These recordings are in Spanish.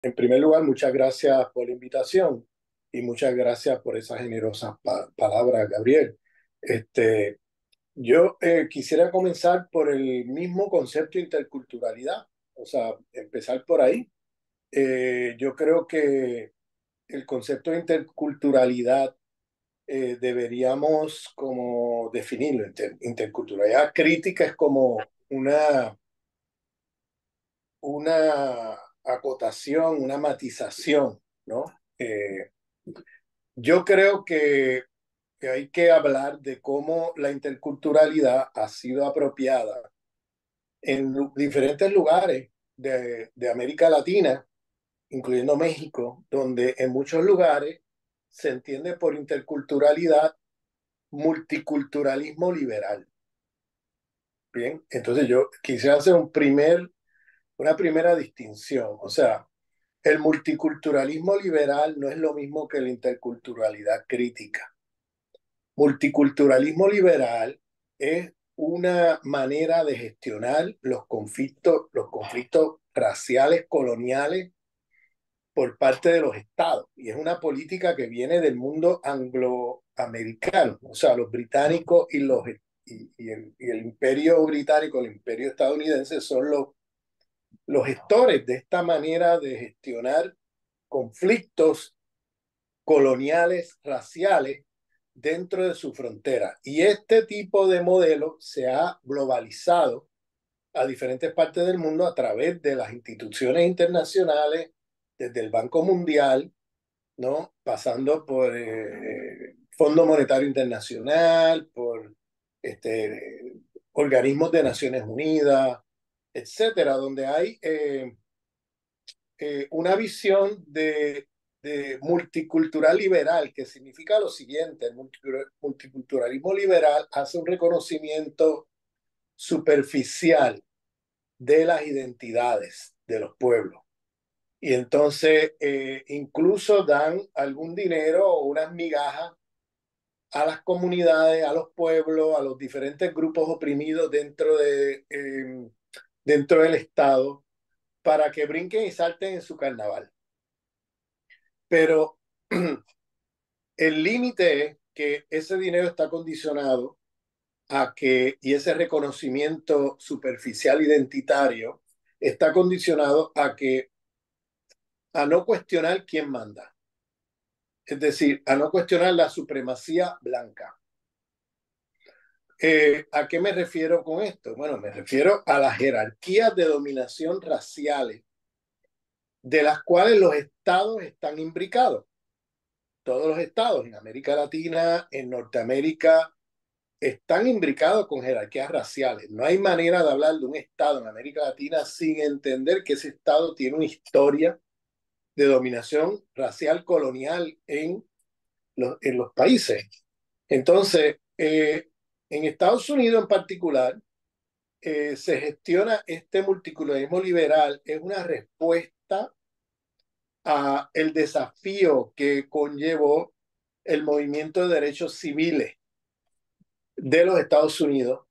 En primer lugar, muchas gracias por la invitación y muchas gracias por esas generosas palabras, Gabriel. Este, yo quisiera comenzar por el mismo concepto de interculturalidad, o sea, empezar por ahí. Yo creo que el concepto de interculturalidad deberíamos como definirlo. Interculturalidad crítica es como una acotación, una matización, ¿no? Eh, yo creo que hay que hablar de cómo la interculturalidad ha sido apropiada en diferentes lugares de América Latina, incluyendo México, donde en muchos lugares se entiende por interculturalidad multiculturalismo liberal. Bien, entonces yo quisiera hacer una primera distinción. O sea, el multiculturalismo liberal no es lo mismo que la interculturalidad crítica. Multiculturalismo liberal es una manera de gestionar los conflictos raciales coloniales por parte de los estados. Y es una política que viene del mundo angloamericano, o sea, los británicos y el imperio británico, el imperio estadounidense son los gestores de esta manera de gestionar conflictos coloniales, raciales, dentro de su frontera. Y este tipo de modelo se ha globalizado a diferentes partes del mundo a través de las instituciones internacionales, desde el Banco Mundial, ¿no? Pasando por Fondo Monetario Internacional, por organismos de Naciones Unidas, etcétera, donde hay una visión de multicultural liberal, que significa lo siguiente: el multiculturalismo liberal hace un reconocimiento superficial de las identidades de los pueblos. Y entonces incluso dan algún dinero o unas migajas a las comunidades, a los pueblos, a los diferentes grupos oprimidos dentro del Estado, para que brinquen y salten en su carnaval. Pero el límite es que ese dinero está condicionado y ese reconocimiento superficial identitario está condicionado a no cuestionar quién manda. Es decir, a no cuestionar la supremacía blanca. ¿A qué me refiero con esto? Bueno, me refiero a las jerarquías de dominación raciales de las cuales los estados están imbricados. Todos los estados en América Latina, en Norteamérica, están imbricados con jerarquías raciales. No hay manera de hablar de un estado en América Latina sin entender que ese estado tiene una historia de dominación racial colonial en los países. Entonces, en Estados Unidos en particular, se gestiona este multiculturalismo liberal, es una respuesta a el desafío que conllevó el movimiento de derechos civiles de los Estados Unidos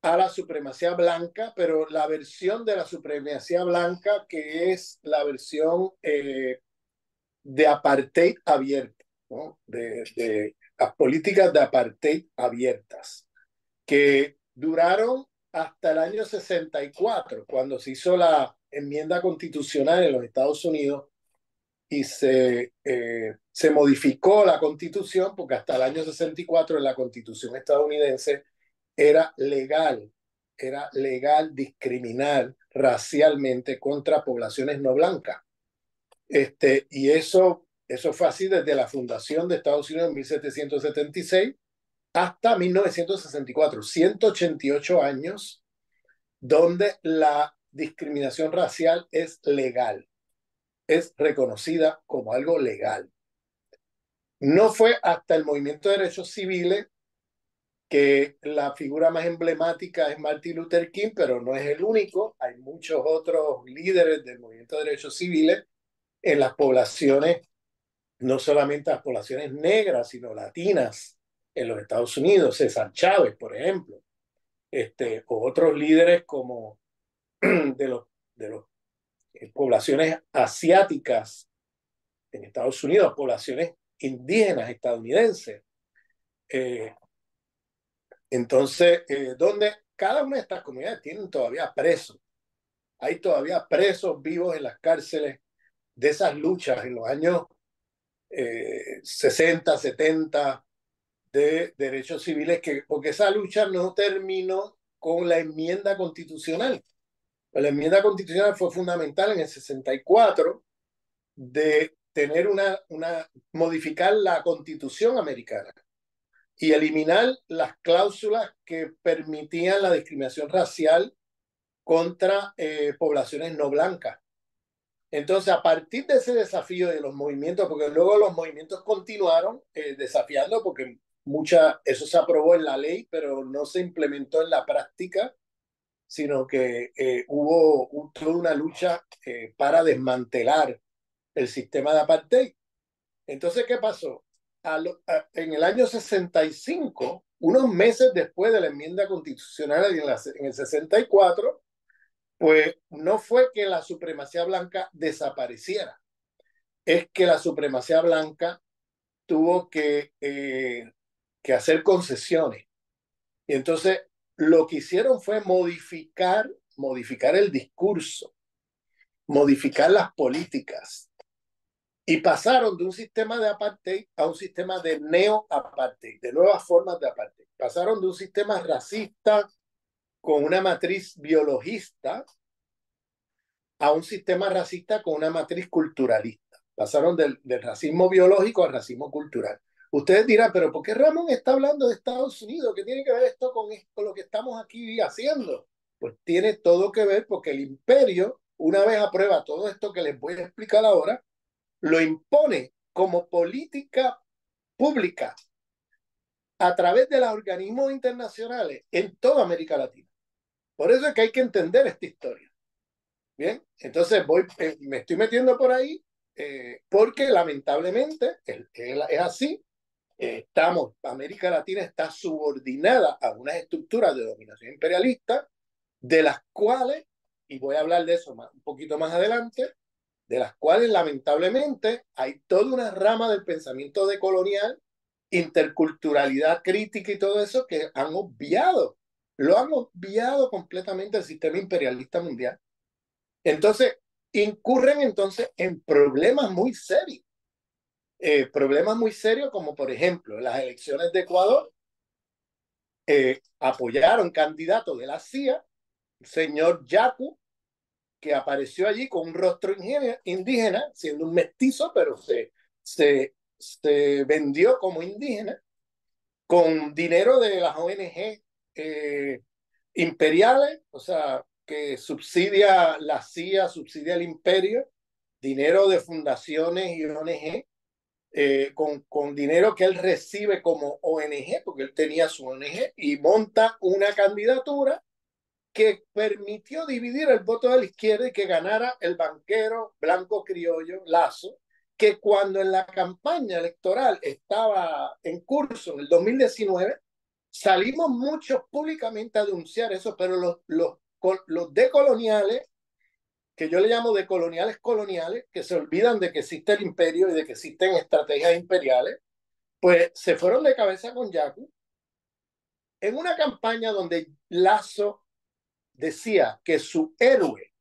a la supremacía blanca, pero la versión de la supremacía blanca que es la versión de apartheid abierto, ¿no? De las políticas de apartheid abiertas, que duraron hasta el año 64, cuando se hizo la enmienda constitucional en los Estados Unidos y se modificó la constitución, porque hasta el año 64 en la constitución estadounidense era legal, era legal discriminar racialmente contra poblaciones no blancas. Y eso fue así desde la fundación de Estados Unidos en 1776 hasta 1964, 188 años donde la discriminación racial es legal, es reconocida como algo legal. No fue hasta el movimiento de derechos civiles, que la figura más emblemática es Martin Luther King, pero no es el único. Hay muchos otros líderes del movimiento de derechos civiles en las poblaciones, no solamente las poblaciones negras, sino latinas en los Estados Unidos. César Chávez, por ejemplo, o otros líderes como de los poblaciones asiáticas en Estados Unidos, poblaciones indígenas estadounidenses. Eh, donde cada una de estas comunidades tienen todavía presos. Hay todavía presos vivos en las cárceles de esas luchas en los años 60, 70 de derechos civiles, porque esa lucha no terminó con la enmienda constitucional. La enmienda constitucional fue fundamental en el 64 de tener modificar la constitución americana y eliminar las cláusulas que permitían la discriminación racial contra poblaciones no blancas. Entonces, a partir de ese desafío de los movimientos, porque luego los movimientos continuaron desafiando, porque eso se aprobó en la ley, pero no se implementó en la práctica, sino que hubo toda una lucha para desmantelar el sistema de apartheid. Entonces, ¿qué pasó? En el año 65, unos meses después de la enmienda constitucional en el 64, pues no fue que la supremacía blanca desapareciera, es que la supremacía blanca tuvo que hacer concesiones. Y entonces lo que hicieron fue modificar el discurso, modificar las políticas, y pasaron de un sistema de apartheid a un sistema de neo-apartheid, de nuevas formas de apartheid. Pasaron de un sistema racista con una matriz biologista a un sistema racista con una matriz culturalista. Pasaron del racismo biológico al racismo cultural. Ustedes dirán, pero ¿por qué Ramón está hablando de Estados Unidos? ¿Qué tiene que ver esto con lo que estamos aquí haciendo? Pues tiene todo que ver porque el imperio, una vez aprueba todo esto que les voy a explicar ahora, lo impone como política pública a través de los organismos internacionales en toda América Latina. Por eso es que hay que entender esta historia. Bien, entonces me estoy metiendo por ahí porque lamentablemente es así. América Latina está subordinada a unas estructuras de dominación imperialista, de las cuales, y voy a hablar de eso un poquito más adelante, de las cuales lamentablemente hay toda una rama del pensamiento decolonial, interculturalidad crítica y todo eso que lo han obviado completamente el sistema imperialista mundial. Entonces, incurren entonces en problemas muy serios como por ejemplo las elecciones de Ecuador, apoyaron candidato de la CIA, el señor Yacu, que apareció allí con un rostro indígena, siendo un mestizo, pero se vendió como indígena, con dinero de las ONG imperiales, o sea, que subsidia la CIA, subsidia el imperio, dinero de fundaciones y ONG, con dinero que él recibe como ONG, porque él tenía su ONG, y monta una candidatura que permitió dividir el voto de la izquierda y que ganara el banquero blanco criollo Lazo, que cuando en la campaña electoral estaba en curso en el 2019, salimos muchos públicamente a denunciar eso, pero los decoloniales, que yo le llamo decoloniales coloniales, que se olvidan de que existe el imperio y de que existen estrategias imperiales, pues se fueron de cabeza con Yacu en una campaña donde Lazo decía que su héroe,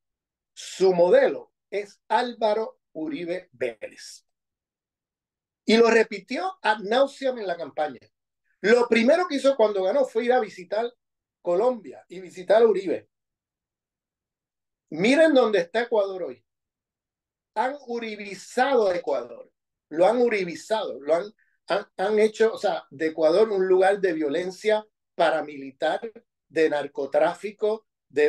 su modelo, es Álvaro Uribe Vélez. Y lo repitió ad nauseam en la campaña. Lo primero que hizo cuando ganó fue ir a visitar Colombia y visitar a Uribe. Miren dónde está Ecuador hoy. Han uribizado a Ecuador. Lo han uribizado. Han hecho, o sea, de Ecuador un lugar de violencia paramilitar, de narcotráfico,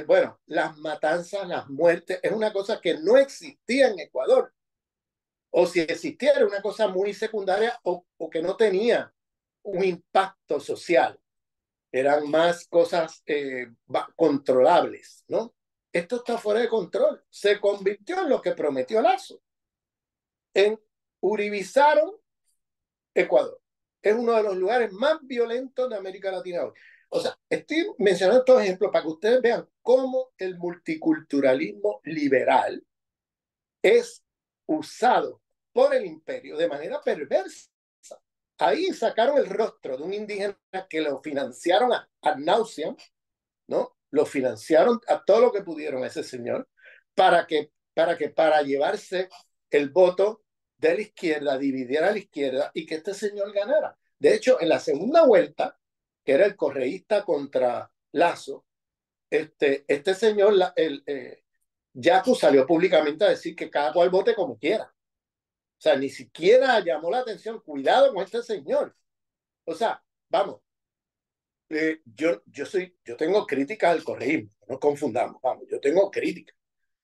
bueno, las matanzas, las muertes. Es una cosa que no existía en Ecuador. O si existiera, una cosa muy secundaria o que no tenía un impacto social. Eran más cosas controlables, ¿no? Esto está fuera de control. Se convirtió en lo que prometió Lazo. En uribizaron Ecuador. Es uno de los lugares más violentos de América Latina hoy. O sea, estoy mencionando estos ejemplos para que ustedes vean cómo el multiculturalismo liberal es usado por el imperio de manera perversa. Ahí sacaron el rostro de un indígena que lo financiaron ad nauseam, ¿no? Lo financiaron a todo lo que pudieron a ese señor para llevarse el voto de la izquierda, dividir a la izquierda y que este señor ganara. De hecho, en la segunda vuelta, que era el correísta contra Lazo, este señor, Yacu, salió públicamente a decir que cada cual vote como quiera. O sea, ni siquiera llamó la atención, cuidado con este señor. O sea, vamos, yo tengo críticas al correísmo, no nos confundamos, vamos, yo tengo críticas,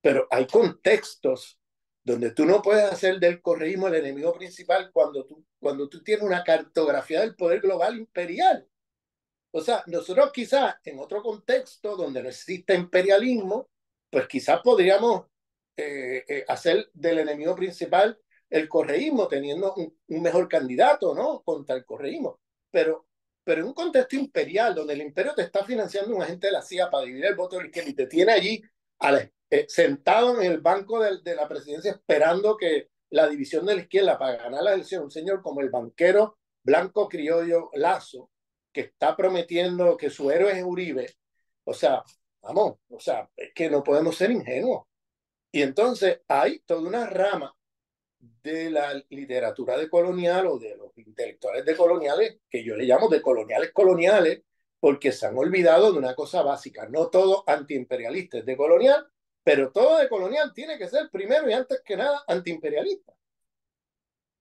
pero hay contextos donde tú no puedes hacer del correísmo el enemigo principal cuando tú tienes una cartografía del poder global imperial. O sea, nosotros quizás en otro contexto donde no existe imperialismo, pues quizás podríamos hacer del enemigo principal el correísmo, teniendo un mejor candidato, ¿no? Contra el correísmo. Pero, pero en un contexto imperial, donde el imperio te está financiando un agente de la CIA para dividir el voto de la izquierda y te tiene allí sentado en el banco de la presidencia esperando que la división de la izquierda para ganar la elección, un señor como el banquero blanco criollo Lazo, que está prometiendo que su héroe es Uribe, o sea, vamos, o sea, es que no podemos ser ingenuos. Y entonces hay toda una rama de la literatura decolonial o de los intelectuales decoloniales, que yo le llamo decoloniales coloniales, porque se han olvidado de una cosa básica. No todo antiimperialista es decolonial, pero todo decolonial tiene que ser primero y antes que nada antiimperialista.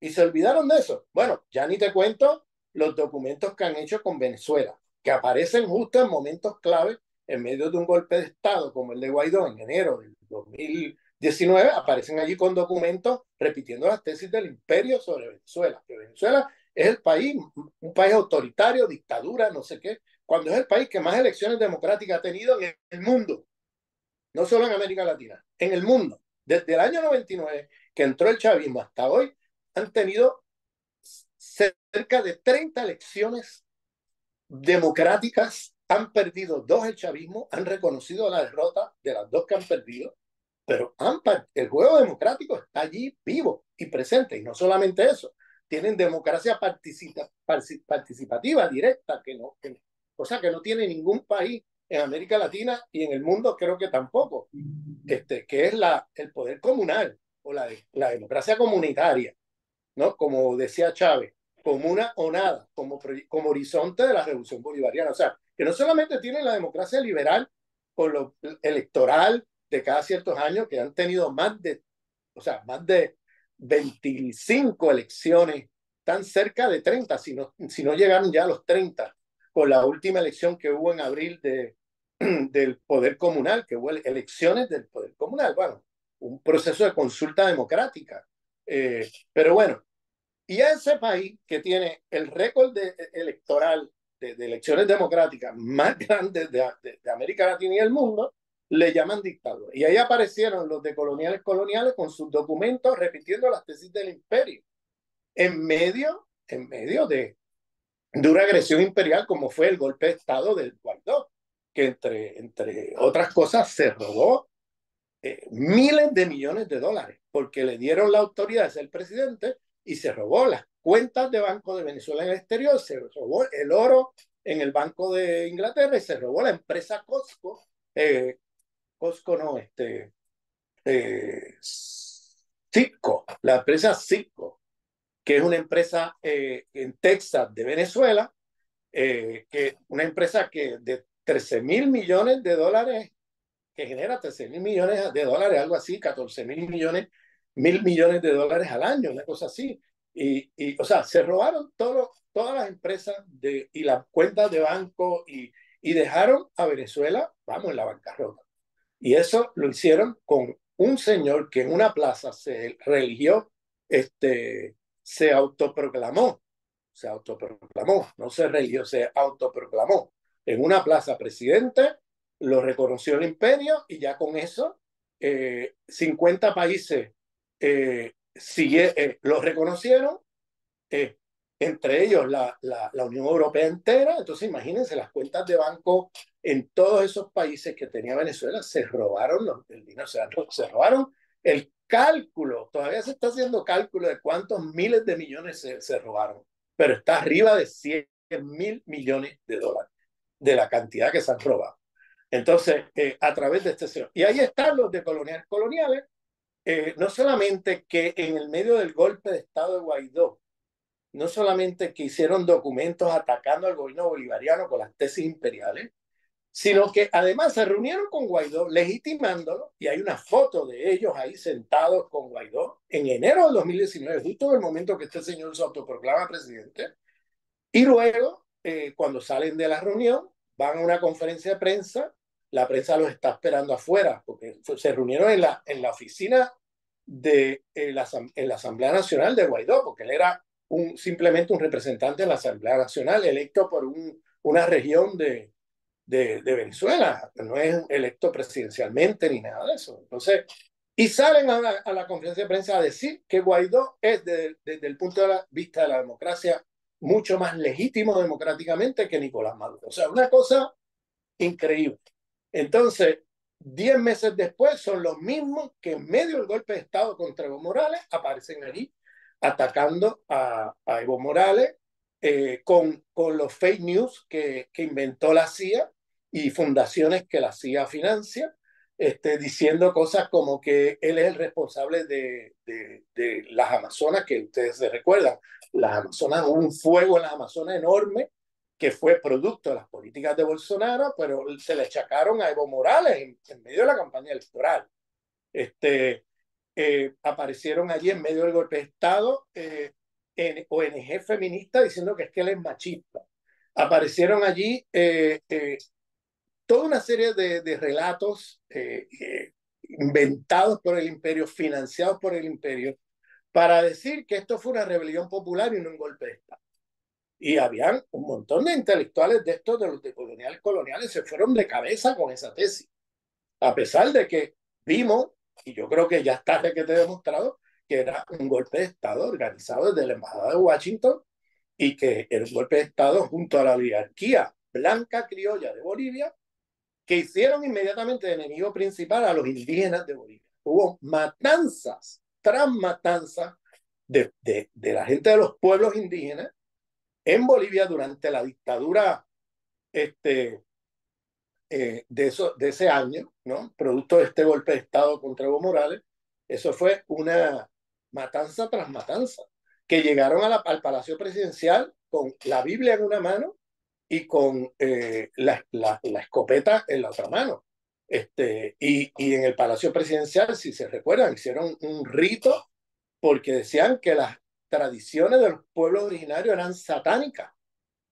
Y se olvidaron de eso. Bueno, ya ni te cuento los documentos que han hecho con Venezuela, que aparecen justo en momentos clave en medio de un golpe de Estado como el de Guaidó en enero del 2019, aparecen allí con documentos repitiendo las tesis del imperio sobre Venezuela, que Venezuela es el país, un país autoritario, dictadura, no sé qué, cuando es el país que más elecciones democráticas ha tenido en el mundo, no solo en América Latina, en el mundo. Desde el año 99, que entró el chavismo hasta hoy, han tenido cerca de 30 elecciones democráticas, han perdido dos el chavismo, han reconocido la derrota de las dos que han perdido, pero el juego democrático está allí vivo y presente. Y no solamente eso, tienen democracia participativa directa, cosa que no tiene ningún país en América Latina y en el mundo creo que tampoco, que es el poder comunal o la democracia comunitaria, ¿no? Como decía Chávez, como una o nada, como horizonte de la revolución bolivariana. O sea, que no solamente tienen la democracia liberal con lo electoral de cada ciertos años, que han tenido más de 25 elecciones, tan cerca de 30, si no llegaron ya a los 30, con la última elección que hubo en abril del poder comunal, que hubo elecciones del poder comunal. Bueno, un proceso de consulta democrática. Pero bueno, y a ese país que tiene el récord electoral de elecciones democráticas más grande de América Latina y el mundo, le llaman dictadura. Y ahí aparecieron los decoloniales coloniales con sus documentos repitiendo las tesis del imperio, en medio de una agresión imperial como fue el golpe de Estado del Guaidó, que entre otras cosas se robó miles de millones de dólares, porque le dieron la autoridad de ser presidente y se robó las cuentas de Banco de Venezuela en el exterior, se robó el oro en el Banco de Inglaterra y se robó la empresa Costco, Costco no, Citco, la empresa Citco, que es una empresa en Texas de Venezuela, que una empresa que de 13.000 millones de dólares que genera 13.000 millones de dólares, algo así, 14.000 millones, 1.000 millones de dólares al año, una cosa así. O sea, se robaron todas las empresas y las cuentas de banco y dejaron a Venezuela, vamos, en la bancarrota. Y eso lo hicieron con un señor que en una plaza se religió, este, se autoproclamó, no se religió, se autoproclamó en una plaza presidente, lo reconoció el imperio y ya con eso 50 países lo reconocieron, eh, entre ellos la Unión Europea entera. Entonces imagínense las cuentas de banco en todos esos países que tenía Venezuela, se robaron el dinero, se robaron cálculo, todavía se está haciendo cálculo de cuántos miles de millones se robaron, pero está arriba de 100.000 millones de dólares de la cantidad que se han robado. Entonces, a través de este señor. Y ahí están los de coloniales. Coloniales, no solamente que en el medio del golpe de Estado de Guaidó, no solamente que hicieron documentos atacando al gobierno bolivariano con las tesis imperiales, sino que además se reunieron con Guaidó legitimándolo, y hay una foto de ellos ahí sentados con Guaidó en enero del 2019, justo en el momento que este señor se autoproclama presidente, y luego, cuando salen de la reunión, van a una conferencia de prensa, la prensa los está esperando afuera, porque se reunieron en la oficina de en la Asamblea Nacional de Guaidó, porque él era simplemente un representante de la Asamblea Nacional electo por una región de Venezuela, no es electo presidencialmente ni nada de eso. Entonces, y salen a la conferencia de prensa a decir que Guaidó es, desde el punto de vista de la democracia, mucho más legítimo democráticamente que Nicolás Maduro. O sea, una cosa increíble. Entonces, 10 meses después, son los mismos que en medio del golpe de Estado contra Evo Morales aparecen allí atacando a Evo Morales con los fake news que inventó la CIA y fundaciones que la CIA financia, diciendo cosas como que él es el responsable de las Amazonas, que ustedes se recuerdan. Las Amazonas, hubo un fuego en las Amazonas enorme que fue producto de las políticas de Bolsonaro, pero se le achacaron a Evo Morales en medio de la campaña electoral. Aparecieron allí en medio del golpe de Estado en ONG feminista diciendo que es que él es machista. Aparecieron allí toda una serie de relatos inventados por el imperio, financiados por el imperio, para decir que esto fue una rebelión popular y no un golpe de Estado. Y habían un montón de intelectuales de estos, de los de coloniales, se fueron de cabeza con esa tesis, a pesar de que vimos, y yo creo que ya está que te he demostrado, que era un golpe de Estado organizado desde la Embajada de Washington y que era un golpe de Estado junto a la oligarquía blanca criolla de Bolivia, que hicieron inmediatamente de enemigo principal a los indígenas de Bolivia. Hubo matanzas tras matanzas de la gente de los pueblos indígenas en Bolivia durante la dictadura de ese año, ¿no? Producto de este golpe de Estado contra Evo Morales. Eso fue una matanza tras matanza, que llegaron al Palacio Presidencial con la Biblia en una mano y con la escopeta en la otra mano. Y en el Palacio Presidencial, si se recuerdan, hicieron un rito porque decían que las tradiciones de los pueblos originarios eran satánicas.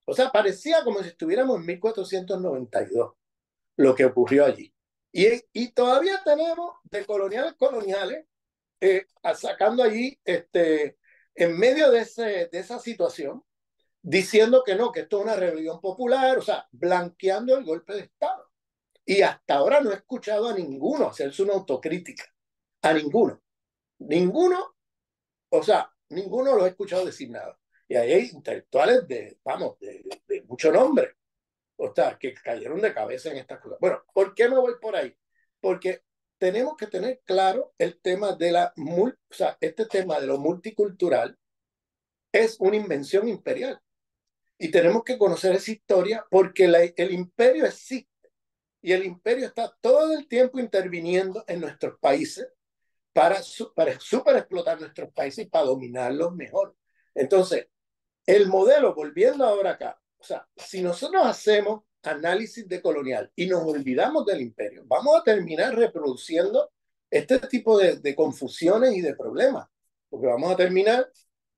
O sea, parecía como si estuviéramos en 1492, lo que ocurrió allí. Y todavía tenemos de coloniales sacando allí, en medio de esa situación, diciendo que no, que esto es una rebelión popular, o sea, blanqueando el golpe de Estado. Y hasta ahora no he escuchado a ninguno hacerse una autocrítica, a ninguno. Ninguno, o sea, ninguno lo he escuchado decir nada. Y ahí hay intelectuales vamos, de mucho nombre, o sea, que cayeron de cabeza en estas cosas. Bueno, ¿por qué me voy por ahí? Porque tenemos que tener claro el tema o sea, este tema de lo multicultural es una invención imperial. Y tenemos que conocer esa historia porque el imperio existe y el imperio está todo el tiempo interviniendo en nuestros países para super explotar nuestros países y para dominarlos mejor. Entonces, el modelo, volviendo ahora acá, o sea, si nosotros hacemos análisis de colonial y nos olvidamos del imperio, vamos a terminar reproduciendo este tipo de confusiones y de problemas, porque vamos a terminar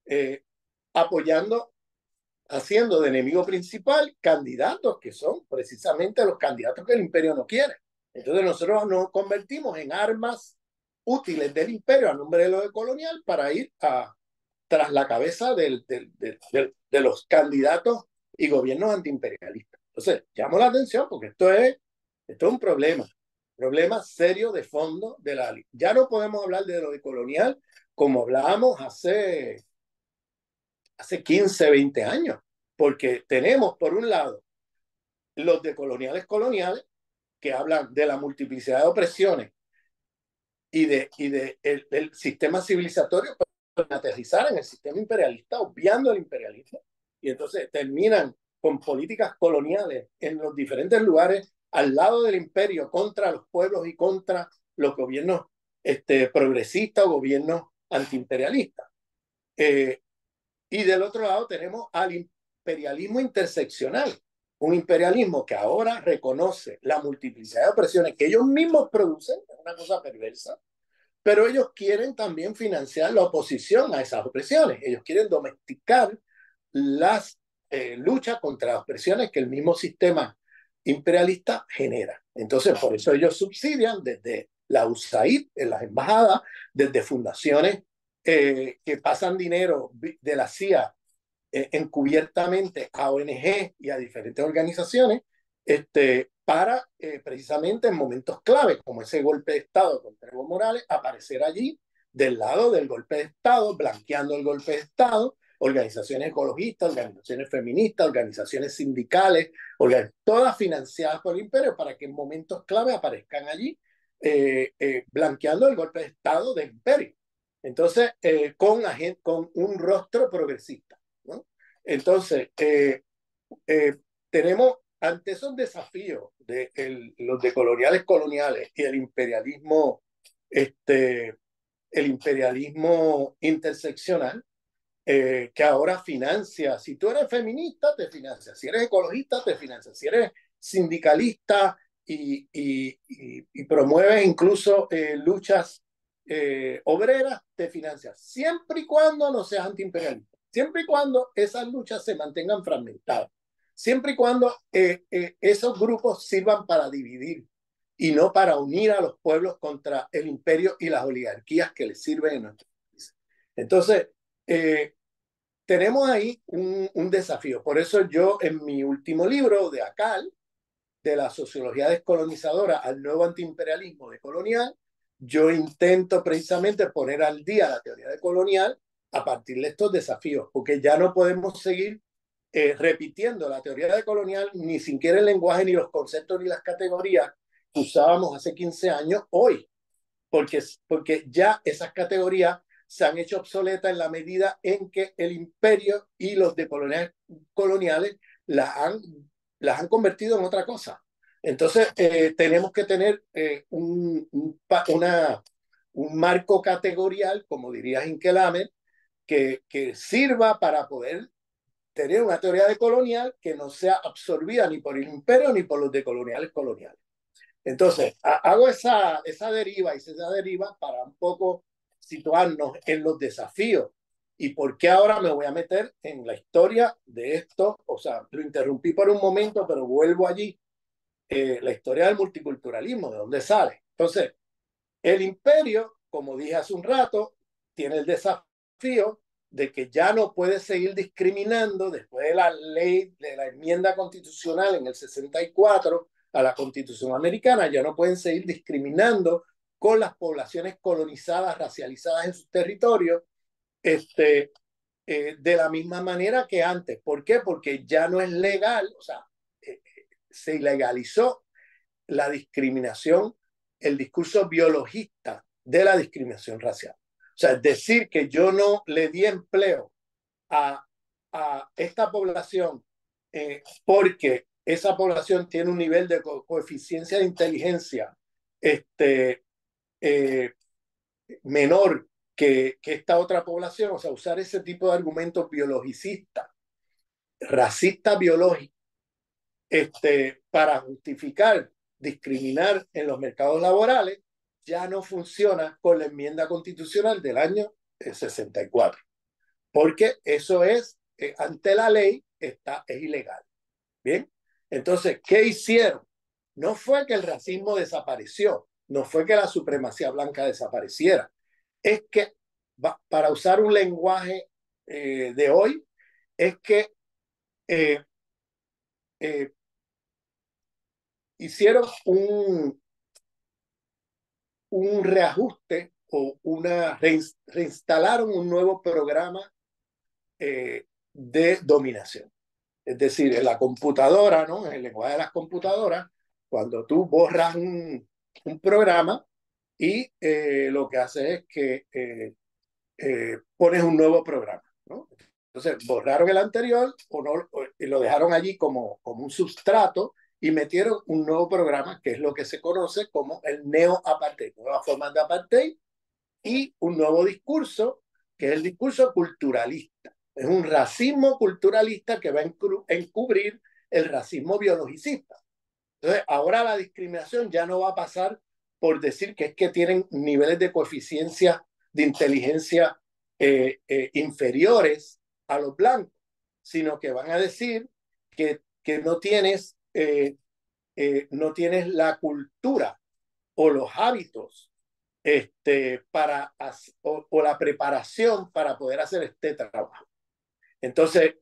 eh, apoyando, haciendo de enemigo principal candidatos que son precisamente los candidatos que el imperio no quiere. Entonces nosotros nos convertimos en armas útiles del imperio a nombre de lo de colonial para ir tras la cabeza de los candidatos y gobiernos antiimperialistas. Entonces, llamo la atención porque esto es un problema serio de fondo de la. Ya no podemos hablar de lo de colonial como hablábamos hace 15, 20 años, porque tenemos, por un lado, los de coloniales que hablan de la multiplicidad de opresiones el sistema civilizatorio para aterrizar en el sistema imperialista, obviando el imperialismo. Y entonces terminan con políticas coloniales en los diferentes lugares al lado del imperio contra los pueblos y contra los gobiernos progresistas o gobiernos antiimperialistas. Y del otro lado tenemos al imperialismo interseccional, un imperialismo que ahora reconoce la multiplicidad de opresiones que ellos mismos producen, es una cosa perversa, pero ellos quieren también financiar la oposición a esas opresiones. Ellos quieren domesticar las luchas contra las opresiones que el mismo sistema imperialista genera. Entonces, por eso ellos subsidian desde la USAID en las embajadas, desde fundaciones que pasan dinero de la CIA encubiertamente a ONG y a diferentes organizaciones para precisamente en momentos clave, como ese golpe de Estado contra Evo Morales, aparecer allí del lado del golpe de Estado, blanqueando el golpe de Estado, organizaciones ecologistas, organizaciones feministas, organizaciones sindicales, todas financiadas por el imperio para que en momentos clave aparezcan allí blanqueando el golpe de Estado del imperio. Entonces, con un rostro progresista, ¿no? Entonces, tenemos ante esos desafíos de los decoloniales coloniales y el imperialismo interseccional, que ahora financia, si tú eres feminista, te financia, si eres ecologista, te financia, si eres sindicalista y promueves incluso luchas obreras, te financia, siempre y cuando no seas antiimperialista, siempre y cuando esas luchas se mantengan fragmentadas, siempre y cuando esos grupos sirvan para dividir y no para unir a los pueblos contra el imperio y las oligarquías que les sirven en nuestro país. Entonces, tenemos ahí un desafío. Por eso yo en mi último libro de ACAL, de la sociología descolonizadora al nuevo antiimperialismo decolonial, yo intento precisamente poner al día la teoría decolonial a partir de estos desafíos, porque ya no podemos seguir repitiendo la teoría decolonial, ni siquiera el lenguaje, ni los conceptos, ni las categorías que usábamos hace 15 años hoy, porque ya esas categorías se han hecho obsoletas en la medida en que el imperio y los coloniales las han convertido en otra cosa. Entonces, tenemos que tener un marco categorial, como diría Hinkelhammer, que sirva para poder tener una teoría decolonial que no sea absorbida ni por el imperio ni por los decoloniales coloniales. Entonces, hago esa deriva, hice esa deriva para un poco situarnos en los desafíos y por qué ahora me voy a meter en la historia de esto. O sea, lo interrumpí por un momento, pero vuelvo allí. La historia del multiculturalismo, de dónde sale. Entonces, el imperio, como dije hace un rato, tiene el desafío de que ya no puede seguir discriminando después de la ley, de la enmienda constitucional en el 64 a la Constitución americana, ya no pueden seguir discriminando con las poblaciones colonizadas, racializadas en sus territorios, de la misma manera que antes. ¿Por qué? Porque ya no es legal, o sea, se ilegalizó la discriminación, el discurso biologista de la discriminación racial. O sea, es decir, que yo no le di empleo a, a esta población porque esa población tiene un nivel de coeficiencia de inteligencia eh, menor que esta otra población. O sea, usar ese tipo de argumentos biologicistas, racistas biológicos, para justificar discriminar en los mercados laborales, ya no funciona con la enmienda constitucional del año 64, porque eso es, ante la ley, es ilegal. Bien, entonces, ¿qué hicieron? No fue que el racismo desapareció, no fue que la supremacía blanca desapareciera, es que, para usar un lenguaje de hoy, es que eh, eh, hicieron un reajuste o reinstalaron un nuevo programa de dominación. Es decir, en la computadora, ¿no? En el lenguaje de las computadoras, cuando tú borras un programa, y lo que hace es que pones un nuevo programa, ¿no? Entonces, borraron el anterior o no, y lo dejaron allí como un sustrato y metieron un nuevo programa, que es lo que se conoce como el neo-apartheid, nuevas formas de apartheid y un nuevo discurso, que es el discurso culturalista. Es un racismo culturalista que va a encubrir el racismo biologicista. Entonces, ahora la discriminación ya no va a pasar por decir que es que tienen niveles de coeficiencia de inteligencia inferiores a los blancos, sino que van a decir que no tienes la cultura o los hábitos o la preparación para poder hacer este trabajo. Entonces,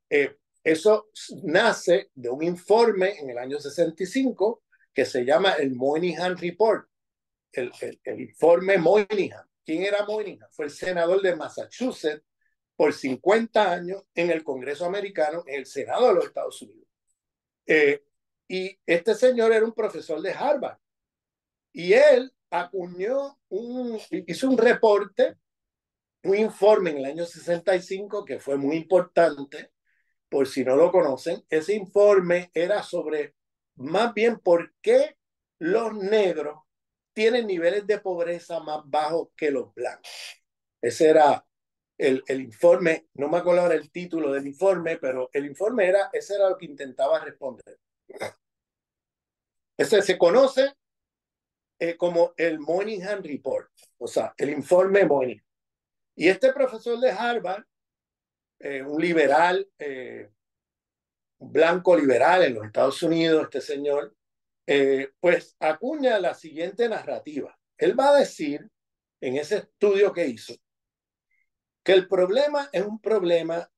eso nace de un informe en el año 65 que se llama el Moynihan Report, el informe Moynihan. ¿Quién era Moynihan? Fue el senador de Massachusetts por 50 años en el Congreso americano, en el Senado de los Estados Unidos. Y este señor era un profesor de Harvard y él hizo un reporte, un informe en el año 65 que fue muy importante, por si no lo conocen. Ese informe era sobre más bien por qué los negros tienen niveles de pobreza más bajos que los blancos. Ese era el informe, no me acuerdo ahora el título del informe, pero el informe ese era lo que intentaba responder. Ese se conoce como el Moynihan Report, o sea, el informe Moynihan. Y este profesor de Harvard, un liberal, un blanco liberal en los Estados Unidos, este señor, pues acuña la siguiente narrativa. Él va a decir, en ese estudio que hizo, que el problema es un problema,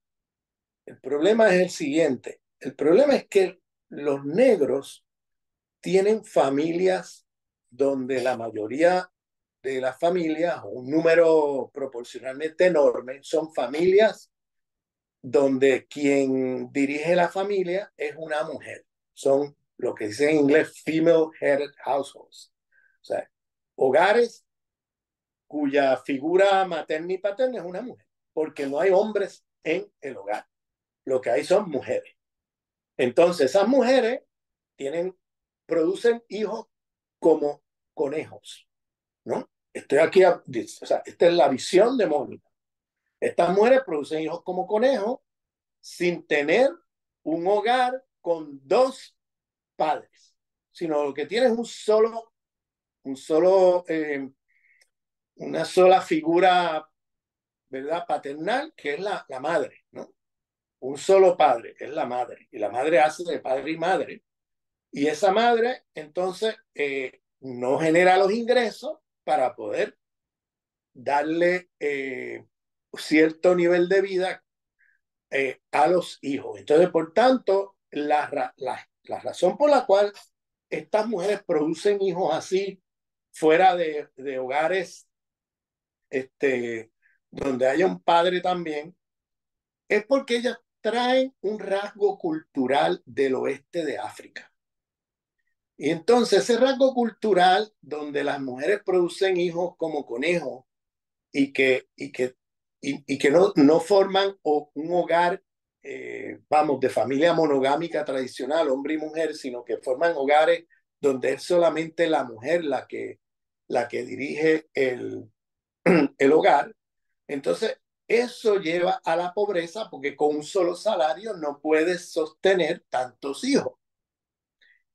el problema es el siguiente, el problema es que los negros tienen familias donde la mayoría de las familias, un número proporcionalmente enorme, son familias donde quien dirige la familia es una mujer. Son lo que dice en inglés female-headed households. O sea, hogares cuya figura materna y paterna es una mujer, porque no hay hombres en el hogar. Lo que hay son mujeres. Entonces, esas mujeres producen hijos como conejos, ¿no? Estoy aquí, o sea, esta es la visión de Mónica. Estas mujeres producen hijos como conejos sin tener un hogar con dos padres, sino lo que tiene es una sola figura, ¿verdad? Paternal, que es la madre, ¿no? Un solo padre, que es la madre, y la madre hace de padre y madre, y esa madre entonces no genera los ingresos para poder darle cierto nivel de vida a los hijos. Entonces, por tanto, la razón por la cual estas mujeres producen hijos así fuera de hogares donde haya un padre también, es porque ellas traen un rasgo cultural del oeste de África. Y entonces ese rasgo cultural donde las mujeres producen hijos como conejos y que no forman un hogar, vamos, de familia monogámica tradicional, hombre y mujer, sino que forman hogares donde es solamente la mujer la que dirige el hogar. Entonces, eso lleva a la pobreza porque con un solo salario no puedes sostener tantos hijos.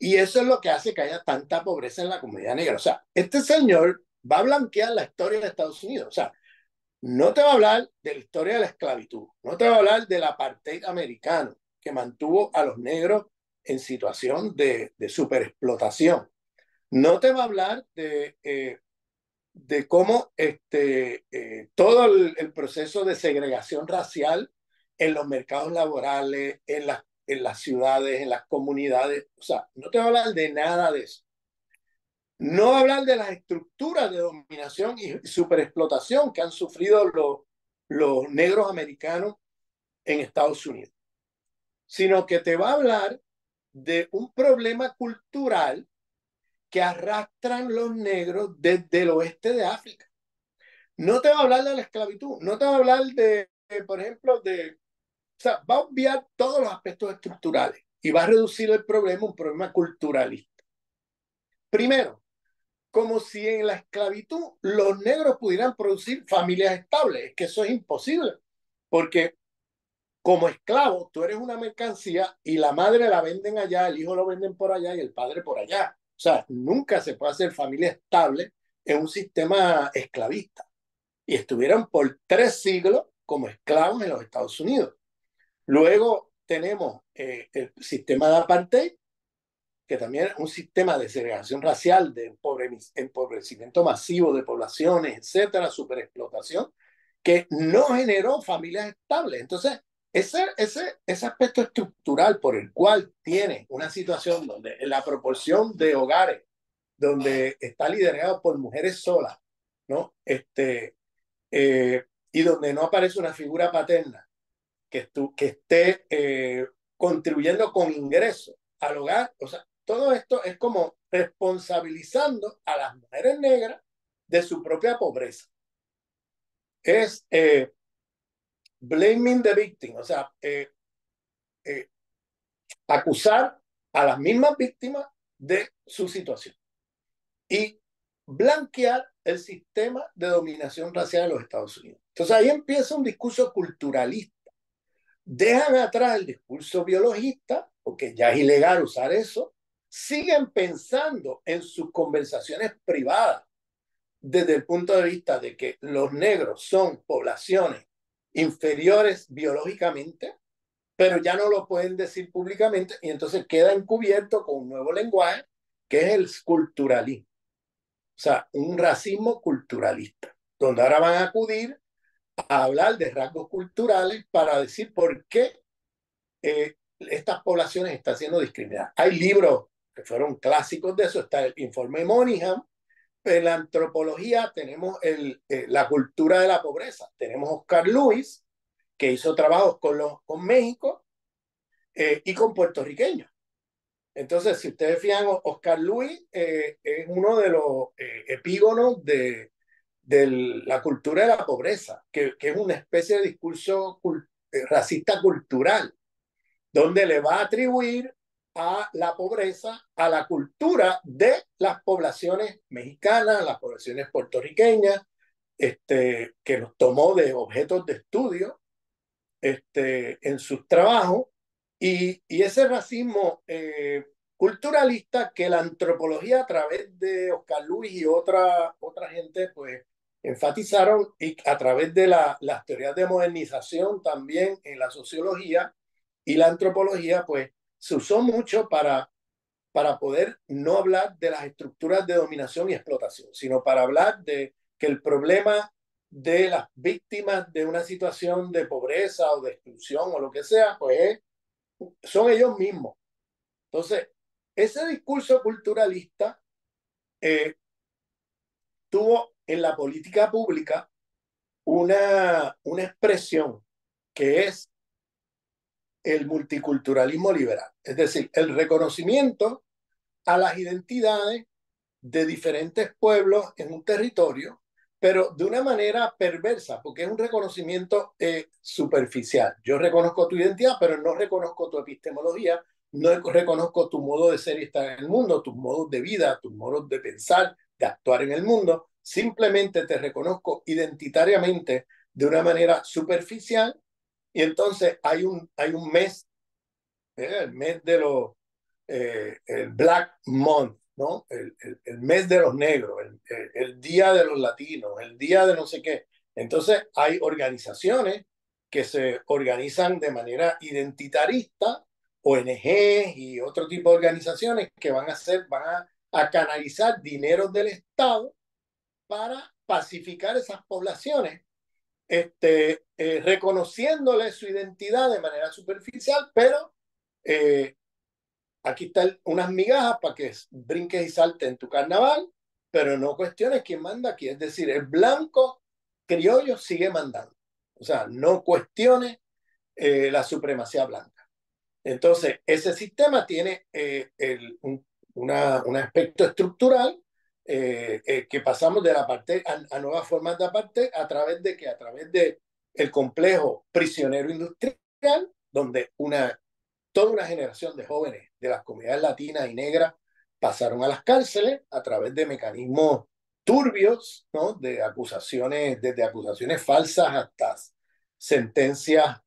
Y eso es lo que hace que haya tanta pobreza en la comunidad negra. O sea, este señor va a blanquear la historia de Estados Unidos. O sea, no te va a hablar de la historia de la esclavitud, no te va a hablar del apartheid americano que mantuvo a los negros en situación de superexplotación. No te va a hablar de cómo todo el proceso de segregación racial en los mercados laborales, en las ciudades, en las comunidades. O sea, no te va a hablar de nada de eso. No va a hablar de las estructuras de dominación y superexplotación que han sufrido los negros americanos en Estados Unidos, sino que te va a hablar de un problema cultural que arrastran los negros desde el oeste de África. No te va a hablar de la esclavitud, no te va a hablar por ejemplo, o sea, va a obviar todos los aspectos estructurales y va a reducir el problema a un problema culturalista. Primero, como si en la esclavitud los negros pudieran producir familias estables. Es que eso es imposible, porque como esclavo tú eres una mercancía y la madre la venden allá, el hijo lo venden por allá y el padre por allá. O sea, nunca se puede hacer familia estable en un sistema esclavista. Y estuvieron por 3 siglos como esclavos en los Estados Unidos. Luego tenemos el sistema de apartheid, que también es un sistema de segregación racial, de empobrecimiento masivo de poblaciones, etcétera, superexplotación, que no generó familias estables. Entonces, ese aspecto estructural por el cual tiene una situación donde la proporción de hogares donde está liderado por mujeres solas, ¿no? Y donde no aparece una figura paterna que esté contribuyendo con ingresos al hogar. O sea, todo esto es como responsabilizando a las mujeres negras de su propia pobreza. Es blaming the victim, o sea, eh, acusar a las mismas víctimas de su situación y blanquear el sistema de dominación racial de los Estados Unidos. Entonces ahí empieza un discurso culturalista. Dejan atrás el discurso biologista, porque ya es ilegal usar eso, siguen pensando en sus conversaciones privadas desde el punto de vista de que los negros son poblaciones inferiores biológicamente, pero ya no lo pueden decir públicamente y entonces queda encubierto con un nuevo lenguaje que es el culturalismo, o sea, un racismo culturalista, donde ahora van a acudir a hablar de rasgos culturales para decir por qué estas poblaciones están siendo discriminadas. Hay libros que fueron clásicos de eso, está el informe Moynihan. En la antropología tenemos la cultura de la pobreza. Tenemos Oscar Lewis, que hizo trabajos con México y con puertorriqueños. Entonces, si ustedes fijan, Oscar Lewis es uno de los epígonos de la cultura de la pobreza, que es una especie de discurso racista cultural, donde le va a atribuir a la pobreza a la cultura de las poblaciones mexicanas, las poblaciones puertorriqueñas, que los tomó de objetos de estudio en sus trabajos, y ese racismo culturalista que la antropología a través de Oscar Luis y otra gente pues enfatizaron, y a través de las teorías de modernización también en la sociología y la antropología pues se usó mucho para poder no hablar de las estructuras de dominación y explotación, sino para hablar de que el problema de las víctimas de una situación de pobreza o de exclusión o lo que sea, pues son ellos mismos. Entonces, ese discurso culturalista tuvo en la política pública una expresión que es el multiculturalismo liberal, es decir, el reconocimiento a las identidades de diferentes pueblos en un territorio, pero de una manera perversa, porque es un reconocimiento superficial. Yo reconozco tu identidad, pero no reconozco tu epistemología, no reconozco tu modo de ser y estar en el mundo, tus modos de vida, tus modos de pensar, de actuar en el mundo. Simplemente te reconozco identitariamente de una manera superficial y entonces hay un mes, el mes de los el Black Month, ¿no? El mes de los negros, el día de los latinos, el día de no sé qué. Entonces hay organizaciones que se organizan de manera identitarista, ONG y otro tipo de organizaciones que van a canalizar dineros del Estado para pacificar esas poblaciones, reconociéndole su identidad de manera superficial, pero aquí están unas migajas para que brinques y saltes en tu carnaval, pero no cuestiones quién manda aquí. Es decir, el blanco criollo sigue mandando. O sea, no cuestiones la supremacía blanca. Entonces, ese sistema tiene un aspecto estructural que pasamos de la apartheid a nuevas formas de apartheid a través de que a través de el complejo prisionero industrial, donde toda una generación de jóvenes de las comunidades latinas y negras pasaron a las cárceles a través de mecanismos turbios, ¿no? De acusaciones, desde acusaciones falsas hasta sentencias,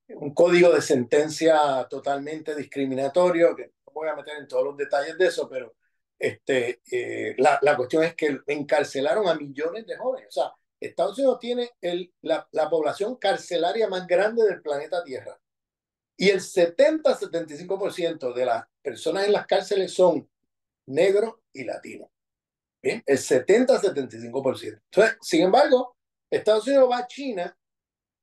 un código de sentencia totalmente discriminatorio, que no voy a meter en todos los detalles de eso, pero la cuestión es que encarcelaron a millones de jóvenes. O sea, Estados Unidos tiene la población carcelaria más grande del planeta Tierra. Y el 70-75% de las personas en las cárceles son negros y latinos. ¿Bien? El 70-75%. Entonces, sin embargo, Estados Unidos va a China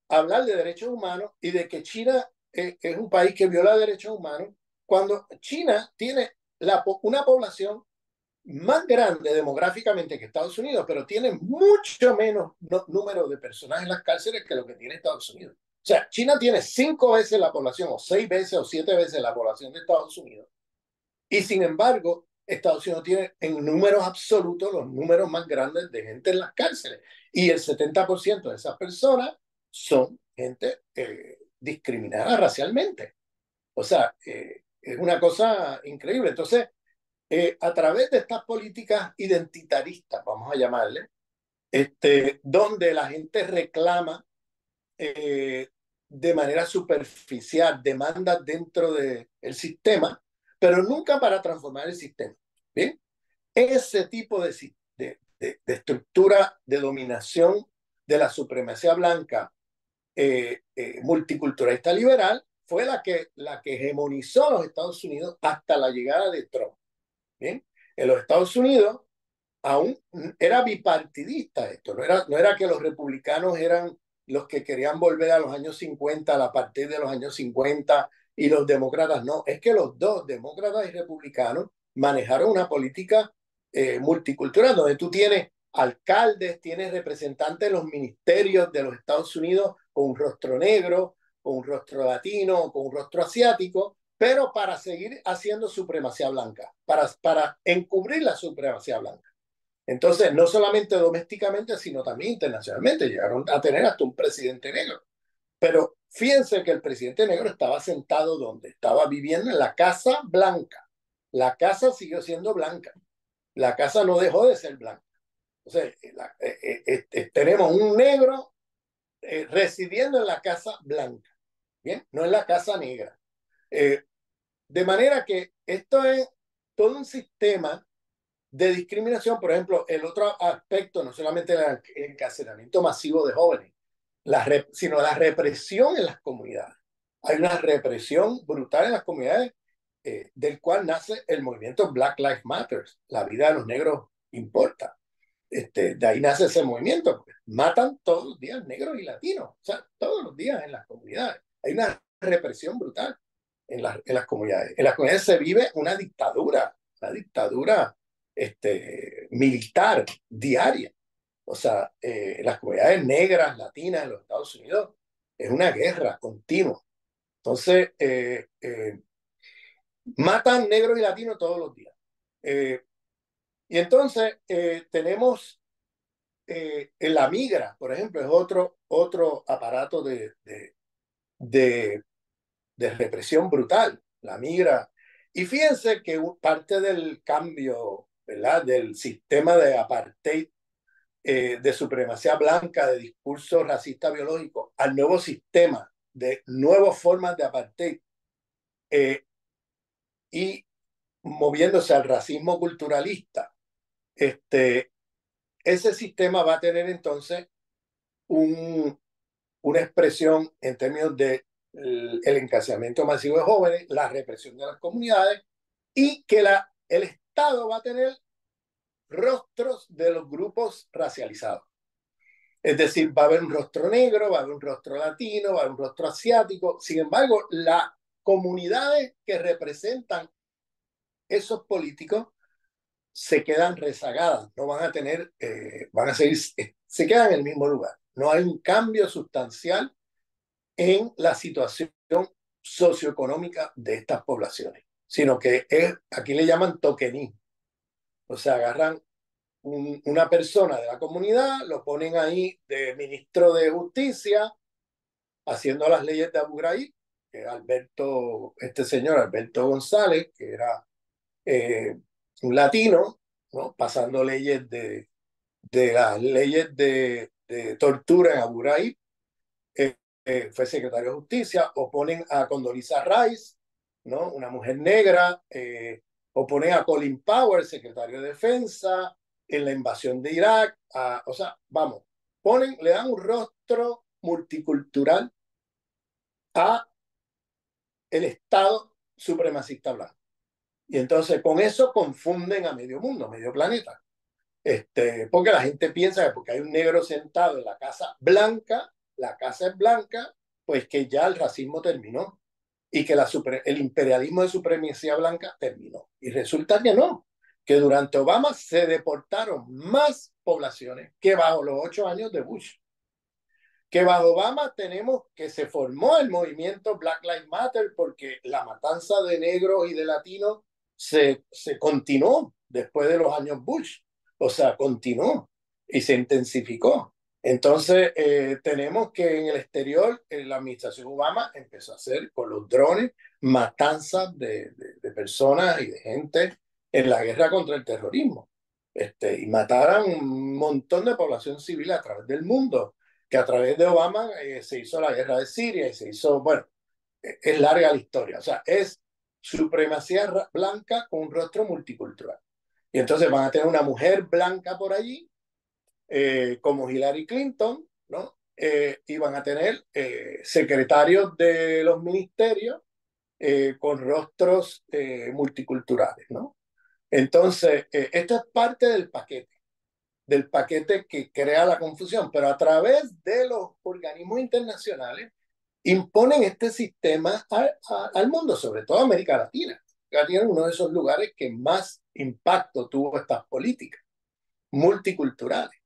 a hablar de derechos humanos y de que China es un país que viola derechos humanos, cuando China tiene una población más grande demográficamente que Estados Unidos, pero tiene mucho menos número de personas en las cárceles que lo que tiene Estados Unidos. O sea, China tiene 5 veces la población, o 6 veces, o 7 veces la población de Estados Unidos. Y sin embargo, Estados Unidos tiene en números absolutos los números más grandes de gente en las cárceles. Y el 70% de esas personas son gente discriminada racialmente. O sea, es una cosa increíble. Entonces, a través de estas políticas identitaristas, vamos a llamarle, donde la gente reclama de manera superficial demandas dentro del sistema, pero nunca para transformar el sistema. ¿Bien? Ese tipo de estructura de dominación de la supremacía blanca multiculturalista liberal fue la que hegemonizó a los Estados Unidos hasta la llegada de Trump. ¿Bien? En los Estados Unidos aún era bipartidista esto, no era que los republicanos eran los que querían volver a los años 50, a la partir de los años 50, y los demócratas no, es que los dos, demócratas y republicanos, manejaron una política multicultural, donde tú tienes alcaldes, tienes representantes de los ministerios de los Estados Unidos con un rostro negro, con un rostro latino, con un rostro asiático, pero para seguir haciendo supremacía blanca, para encubrir la supremacía blanca. Entonces, no solamente domésticamente, sino también internacionalmente. Llegaron a tener hasta un presidente negro. Pero fíjense que el presidente negro estaba sentado donde estaba viviendo en la Casa Blanca. La casa siguió siendo blanca. La casa no dejó de ser blanca. Entonces, tenemos un negro residiendo en la Casa Blanca, ¿bien? No en la Casa Negra. De manera que esto es todo un sistema de discriminación. Por ejemplo, el otro aspecto, no solamente el encarcelamiento masivo de jóvenes, sino la represión en las comunidades. Hay una represión brutal en las comunidades, del cual nace el movimiento Black Lives Matter. La vida de los negros importa. De ahí nace ese movimiento, porque matan todos los días negros y latinos, o sea, todos los días en las comunidades. Hay una represión brutal en las comunidades. En las comunidades se vive una dictadura militar diaria. O sea, las comunidades negras, latinas en los Estados Unidos es una guerra continua. Entonces, matan negros y latinos todos los días. Y entonces tenemos en la migra, por ejemplo, es otro aparato de represión brutal, la migra. Y fíjense que parte del cambio, ¿verdad?, del sistema de apartheid, de supremacía blanca, de discurso racista biológico, al nuevo sistema de nuevas formas de apartheid, y moviéndose al racismo culturalista, ese sistema va a tener entonces una expresión en términos de el encarcelamiento masivo de jóvenes, la represión de las comunidades, y que el Estado va a tener rostros de los grupos racializados. Es decir, va a haber un rostro negro, va a haber un rostro latino, va a haber un rostro asiático. Sin embargo, las comunidades que representan esos políticos se quedan rezagadas, no van a tener, van a seguir, se quedan en el mismo lugar. No hay un cambio sustancial en la situación socioeconómica de estas poblaciones. sino que aquí le llaman tokenismo. O sea, agarran una persona de la comunidad, lo ponen ahí de ministro de justicia, haciendo las leyes de Abu Ghraib, que este señor Alberto González, que era un latino, ¿no? Pasando leyes de las leyes de tortura en Abu Ghraib, fue secretario de Justicia. O ponen a Condoleezza Rice, ¿no? Una mujer negra, o ponen a Colin Powell, secretario de Defensa, en la invasión de Irak. O sea, vamos, le dan un rostro multicultural a el Estado supremacista blanco. Y entonces con eso confunden a medio mundo, a medio planeta. Porque la gente piensa que porque hay un negro sentado en la Casa Blanca, la casa es blanca, pues que ya el racismo terminó y que el imperialismo de supremacía blanca terminó. Y resulta que no, que durante Obama se deportaron más poblaciones que bajo los 8 años de Bush. Que bajo Obama tenemos que se formó el movimiento Black Lives Matter porque la matanza de negros y de latinos se continuó después de los años Bush. O sea, continuó y se intensificó. Entonces, tenemos que en el exterior, la administración Obama empezó a hacer con los drones matanzas de personas y de gente en la guerra contra el terrorismo. Y mataron un montón de población civil a través del mundo, que a través de Obama se hizo la guerra de Siria y se hizo, bueno, es larga la historia. O sea, es supremacía blanca con un rostro multicultural. Y entonces van a tener una mujer blanca por allí, como Hillary Clinton, ¿no? Y van a tener secretarios de los ministerios con rostros multiculturales, ¿no? Entonces, esto es parte del paquete que crea la confusión, pero a través de los organismos internacionales imponen este sistema al mundo, sobre todo a América Latina. América Latina es uno de esos lugares que más impacto tuvo estas políticas multiculturales,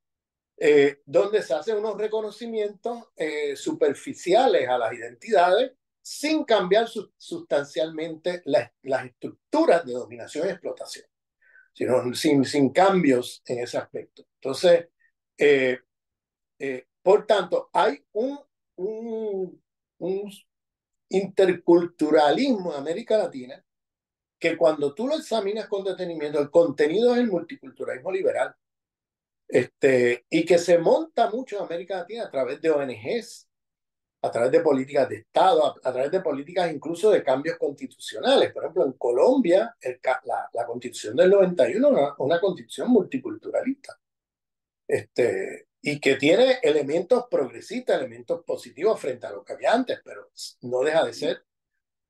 donde se hacen unos reconocimientos superficiales a las identidades sin cambiar sustancialmente las estructuras de dominación y explotación, sino sin cambios en ese aspecto. Entonces, eh, por tanto, hay un interculturalismo en América Latina que cuando tú lo examinas con detenimiento, el contenido es el multiculturalismo liberal, y que se monta mucho en América Latina a través de ONGs, a través de políticas de Estado, a través de políticas incluso de cambios constitucionales. Por ejemplo, en Colombia, la constitución del 91 es una constitución multiculturalista, y que tiene elementos progresistas, elementos positivos frente a lo que había antes, pero no deja de ser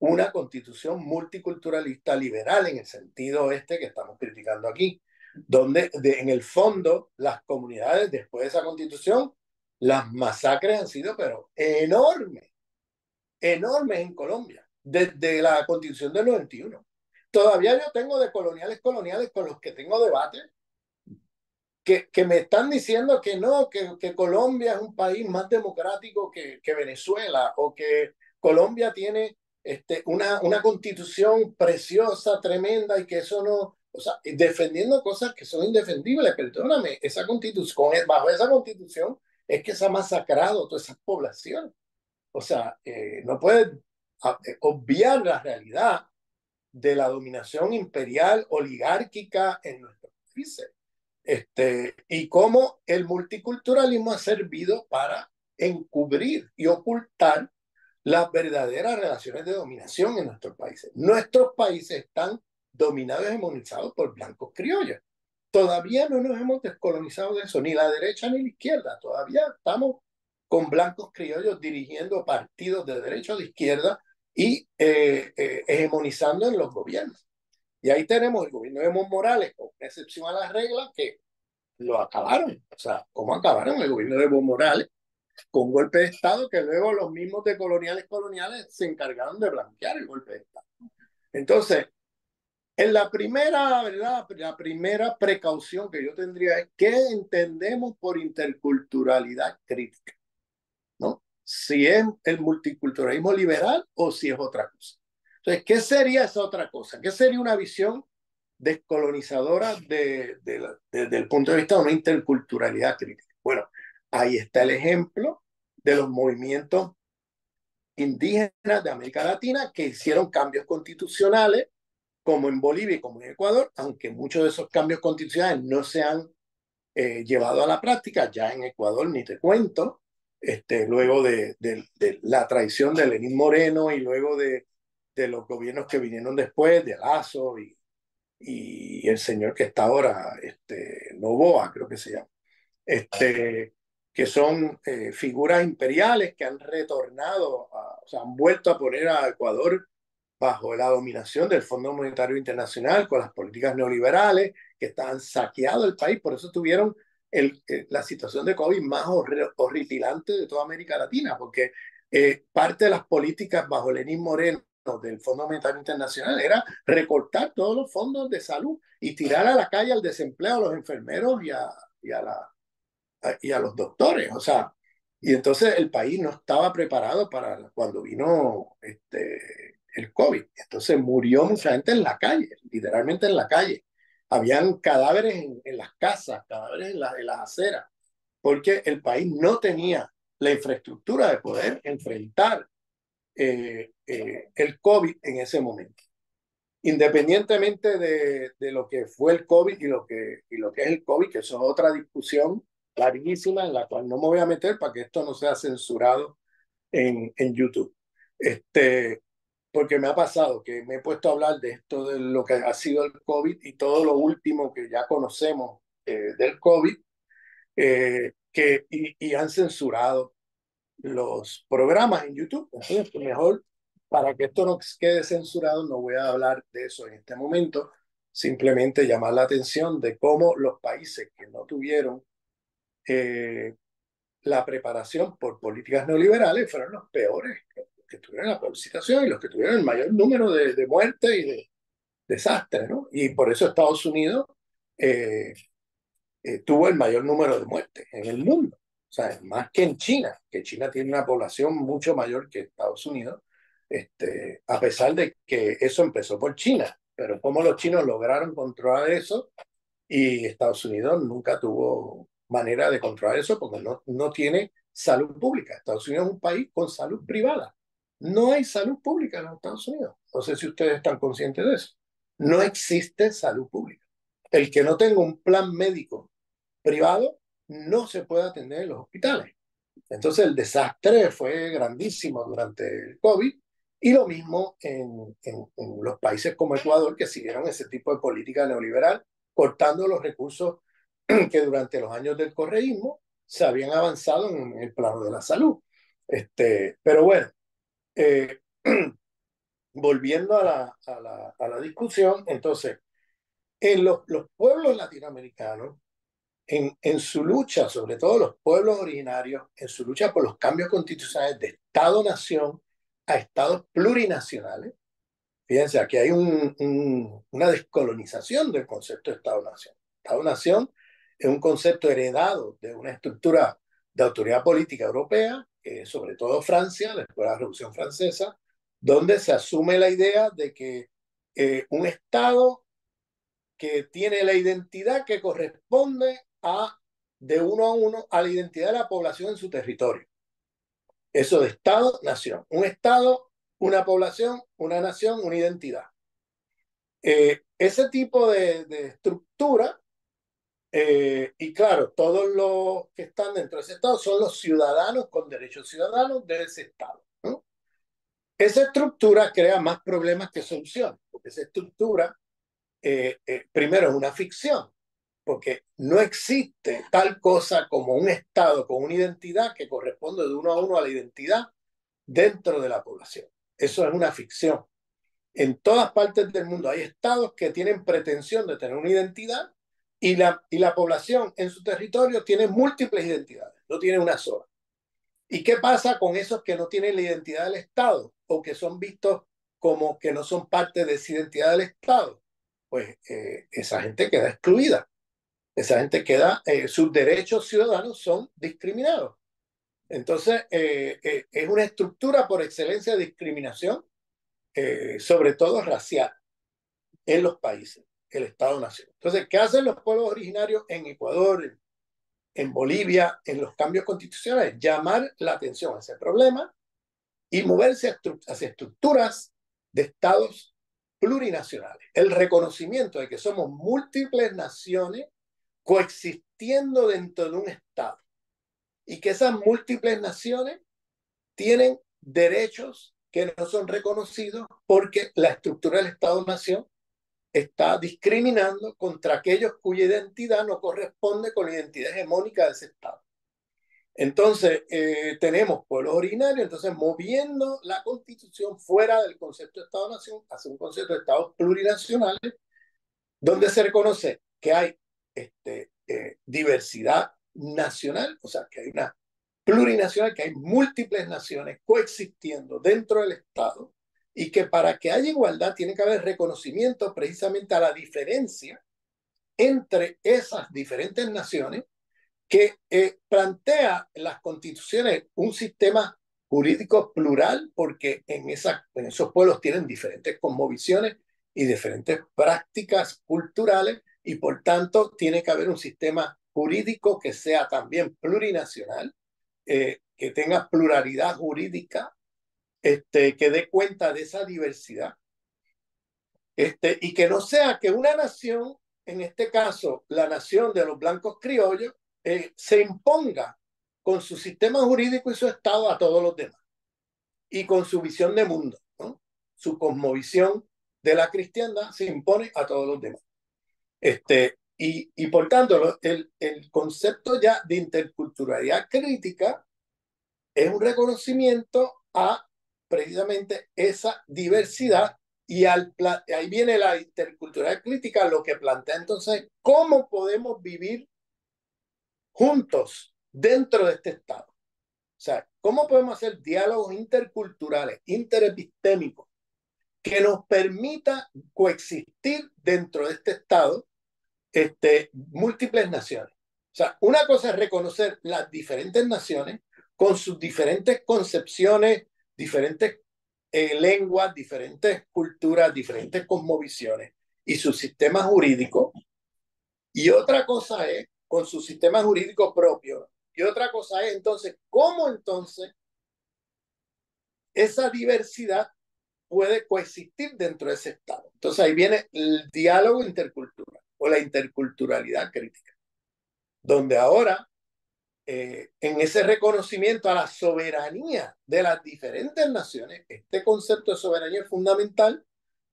una constitución multiculturalista liberal en el sentido que estamos criticando aquí, donde en el fondo las comunidades después de esa constitución, las masacres han sido pero enormes, enormes en Colombia, desde la constitución del 91. Todavía yo tengo de coloniales con los que tengo debate, que me están diciendo que no, que Colombia es un país más democrático que Venezuela, o que Colombia tiene una constitución preciosa, tremenda, y que eso no, o sea, defendiendo cosas que son indefendibles. Perdóname, esa constitución, bajo esa constitución es que se ha masacrado todas esas poblaciones. O sea, no puedes obviar la realidad de la dominación imperial oligárquica en nuestros países, y cómo el multiculturalismo ha servido para encubrir y ocultar las verdaderas relaciones de dominación en nuestros países. Nuestros países están dominados y hegemonizados por blancos criollos. Todavía no nos hemos descolonizado de eso, ni la derecha ni la izquierda. Todavía estamos con blancos criollos dirigiendo partidos de derecha o de izquierda y hegemonizando en los gobiernos. Y ahí tenemos el gobierno de Evo Morales, con excepción a las reglas, que lo acabaron. O sea, ¿cómo acabaron el gobierno de Evo Morales? Con un golpe de Estado que luego los mismos de coloniales se encargaron de blanquear el golpe de Estado. Entonces, en la primera, ¿verdad? La primera precaución que yo tendría es qué entendemos por interculturalidad crítica, ¿no? Si es el multiculturalismo liberal o si es otra cosa. Entonces, ¿qué sería esa otra cosa? ¿Qué sería una visión descolonizadora desde el punto de vista de una interculturalidad crítica? Bueno, ahí está el ejemplo de los movimientos indígenas de América Latina que hicieron cambios constitucionales, como en Bolivia y como en Ecuador, aunque muchos de esos cambios constitucionales no se han llevado a la práctica, ya en Ecuador ni te cuento, luego de la traición de Lenín Moreno y luego de los gobiernos que vinieron después, de Lazo y el señor que está ahora, Noboa, creo que se llama, que son figuras imperiales que han retornado, o sea, han vuelto a poner a Ecuador bajo la dominación del Fondo Monetario Internacional con las políticas neoliberales que estaban saqueado el país. Por eso tuvieron la situación de COVID más horripilante de toda América Latina, porque parte de las políticas bajo Lenín Moreno del Fondo Monetario Internacional era recortar todos los fondos de salud y tirar a la calle al desempleo a los enfermeros y a los doctores. O sea, y entonces el país no estaba preparado para cuando vino el COVID. Entonces murió mucha gente en la calle, literalmente en la calle. Habían cadáveres en las casas, cadáveres en las aceras, porque el país no tenía la infraestructura de poder enfrentar el COVID en ese momento. Independientemente de lo que fue el COVID y lo que es el COVID, que eso es otra discusión larguísima en la cual no me voy a meter para que esto no sea censurado en YouTube. Porque me ha pasado que me he puesto a hablar de esto, de lo que ha sido el COVID y todo lo último que ya conocemos del COVID, y han censurado los programas en YouTube. Entonces, pues mejor, para que esto no quede censurado, no voy a hablar de eso en este momento, simplemente llamar la atención de cómo los países que no tuvieron eh, la preparación por políticas neoliberales fueron los peores, los que tuvieron la peor situación y los que tuvieron el mayor número de muertes y de desastres, ¿no? Y por eso Estados Unidos eh, tuvo el mayor número de muertes en el mundo. O sea, más que en China, que China tiene una población mucho mayor que Estados Unidos, a pesar de que eso empezó por China. Pero cómo los chinos lograron controlar eso y Estados Unidos nunca tuvo manera de controlar eso porque no tiene salud pública. Estados Unidos es un país con salud privada. No hay salud pública en los Estados Unidos. No sé si ustedes están conscientes de eso. No existe salud pública. El que no tenga un plan médico privado no se puede atender en los hospitales. Entonces el desastre fue grandísimo durante el COVID y lo mismo en los países como Ecuador que siguieron ese tipo de política neoliberal, cortando los recursos que durante los años del correísmo se habían avanzado en el plano de la salud. Pero bueno, eh, volviendo a la discusión, entonces, en los pueblos latinoamericanos, en su lucha, sobre todo los pueblos originarios, en su lucha por los cambios constitucionales de Estado-nación a estados plurinacionales. Fíjense, aquí hay una descolonización del concepto de Estado-nación. Estado-nación es un concepto heredado de una estructura de autoridad política europea, sobre todo Francia, después de la Revolución Francesa, donde se asume la idea de que un Estado que tiene la identidad que corresponde de uno a uno a la identidad de la población en su territorio. Eso de Estado-nación. Un Estado, una población, una nación, una identidad. Ese tipo de estructura, y claro, todos los que están dentro de ese Estado son los ciudadanos con derechos ciudadanos de ese Estado, ¿no? Esa estructura crea más problemas que soluciones, porque esa estructura, primero, es una ficción, porque no existe tal cosa como un Estado con una identidad que corresponde de uno a uno a la identidad dentro de la población. Eso es una ficción. En todas partes del mundo hay estados que tienen pretensión de tener una identidad y la población en su territorio tiene múltiples identidades, no tiene una sola. ¿Y qué pasa con esos que no tienen la identidad del Estado o que son vistos como que no son parte de esa identidad del Estado? Pues esa gente queda excluida. Esa gente queda, sus derechos ciudadanos son discriminados. Entonces, es una estructura por excelencia de discriminación sobre todo racial, en los países, el Estado-Nación. Entonces, ¿qué hacen los pueblos originarios en Ecuador, en Bolivia, en los cambios constitucionales? Llamar la atención a ese problema y moverse hacia estructuras de estados plurinacionales. El reconocimiento de que somos múltiples naciones coexistiendo dentro de un estado y que esas múltiples naciones tienen derechos que no son reconocidos porque la estructura del Estado-Nación está discriminando contra aquellos cuya identidad no corresponde con la identidad hegemónica de ese Estado. Entonces, tenemos pueblos originarios, entonces moviendo la constitución fuera del concepto de Estado-Nación hacia un concepto de Estados plurinacionales, donde se reconoce que hay diversidad nacional, o sea, que hay una plurinacional, que hay múltiples naciones coexistiendo dentro del Estado y que para que haya igualdad tiene que haber reconocimiento precisamente a la diferencia entre esas diferentes naciones que plantea las constituciones un sistema jurídico plural, porque en esos pueblos tienen diferentes cosmovisiones y diferentes prácticas culturales, y por tanto tiene que haber un sistema jurídico que sea también plurinacional, que tenga pluralidad jurídica, que dé cuenta de esa diversidad, y que no sea que una nación, en este caso la nación de los blancos criollos, se imponga con su sistema jurídico y su Estado a todos los demás, y con su visión de mundo, ¿no? Su cosmovisión de la cristiandad se impone a todos los demás. Y por tanto, el concepto ya de interculturalidad crítica es un reconocimiento a precisamente esa diversidad, y ahí viene la interculturalidad crítica, lo que plantea entonces cómo podemos vivir juntos dentro de este Estado. O sea, cómo podemos hacer diálogos interculturales, interepistémicos, que nos permita coexistir dentro de este Estado, múltiples naciones. O sea, una cosa es reconocer las diferentes naciones con sus diferentes concepciones, diferentes lenguas, diferentes culturas, diferentes cosmovisiones y su sistema jurídico. Y otra cosa es con su sistema jurídico propio. Y otra cosa es entonces cómo entonces esa diversidad puede coexistir dentro de ese Estado. Entonces ahí viene el diálogo intercultural o la interculturalidad crítica, donde ahora, en ese reconocimiento a la soberanía de las diferentes naciones, este concepto de soberanía es fundamental,